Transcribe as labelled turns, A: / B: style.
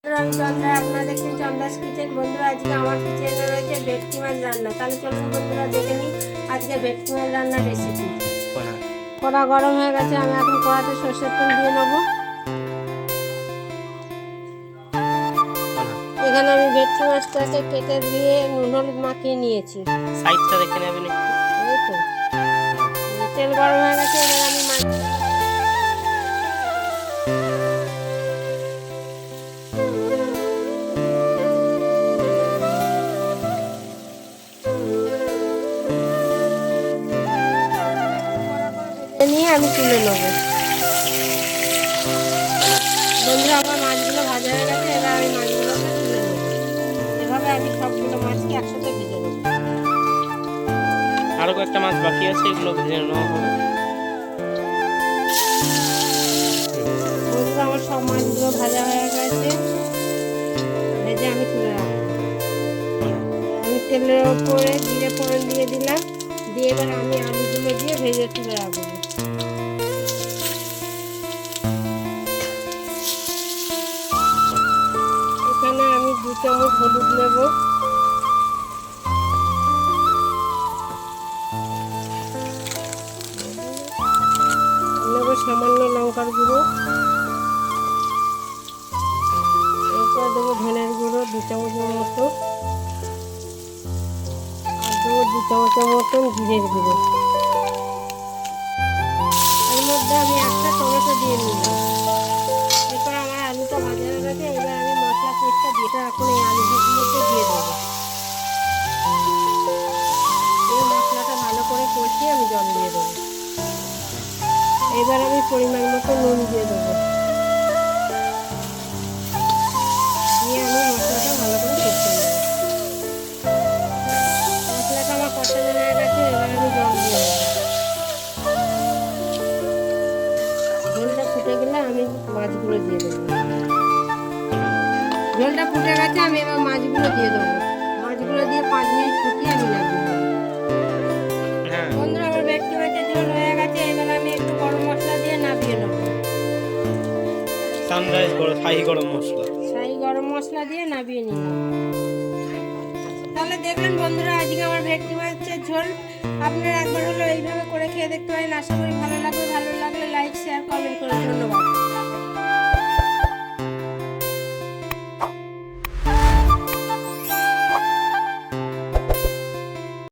A: আমি চন্দ্রা, আপনারা দেখছেন চন্দ্রাস কিচেন। বন্ধুরা, আজকে আমার কিচেনে রয়েছে ভেটকি মাছ রান্না। তাহলে চলুন বন্ধুরা দেখে নিই আজকে ভেটকি মাছ রান্নার রেসিপি। কড়া গরম হয়ে গেছে, আমি এখন কড়াতে সর্ষের তেল দিয়ে নেবো। এখানে আমি ভেটকি মাছটাকে কেটে দিয়ে নুন হলুদ মাখিয়ে নিয়েছি।
B: সাইজটা দেখে নেবেন একটু।
A: এই তো তেল গরম হয়ে গেছে, এবার আমি মাছ নিয়ে আমি তুলে নেবো। বন্ধুরা, আমার মাছগুলো ভাজা হয়ে গেছে, এবার আমি মাছগুলোকে তুলে নেবো। এভাবে আমি সবগুলো মাছকে একসাথে ভেজে নেবো।
B: আরো কয়েকটা মাছ বাকি আছে, এগুলো ভেজে নেওয়া হবে।
A: বন্ধুরা, আমার সব মাছগুলো ভাজা হয়ে গেছে, ভেজে আমি তুলে রাখবো। আমি তেলের ওপরে জিরে ফোড়ন দিয়ে দিলাম, দিয়ে এবার আমি আলুগুলো দিয়ে ভেজে তুলে রাখবো। এখানে আমি 2 চামচ হলুদ নেব, নেব সামান্য লঙ্কার গুঁড়ো, এরপর দেবো ধনের গুঁড়ো 2 চামচের মতো, আর দেবো 2 চামচের মতন জিরের গুঁড়ো। এর মধ্যে আমি একটা টমেটো দিয়ে নিলাম। এরপর আমার আলুটা ভাজা হয়ে গেছে, এবার আমি মশলা পেস্টটা যেটা এখন এই আলুগুলোতে দিয়ে দেবো। এই মশলাটা ভালো করে কষিয়ে আমি জল দিয়ে দেবো। এবার আমি পরিমাণ মতো নুন দিয়ে দেবো, দিয়ে আমি মশলাটা ভালো করে কষিয়ে নেবো। মশলাটা আমার কষানো হয়ে গেছে, এবার আমি জল দিয়ে দেবো। ঝোলটা ফুটে গেলে আমি মাছগুলো দিয়ে দেবো। ঝোলটা ফুটে গেছে, আমি এবার মাছগুলো দিয়ে দেবো। মাছগুলো দিয়ে 5 মিনিট ফুটিয়ে আমি নামিয়ে দেবো। বন্ধুরা, আমার ভেটকি মাছের ঝোল হয়ে গেছে, এবার আমি একটু গরম মশলা দিয়ে নামিয়ে নেবো।
B: সানরাইজ শাহি গরম মশলা,
A: শাহি গরম মশলা দিয়ে নামিয়ে নিলাম। তাহলে দেখলেন বন্ধুরা, আজকে আমার ভেটকি মাছের ঝোল। আপনারা একবার হলো এইভাবে করে খেয়ে দেখতে পারেন। আশা করি ভালো লাগবে। ভালো লাগলে লাইক, শেয়ার, কমেন্ট করে ধন্যবাদ।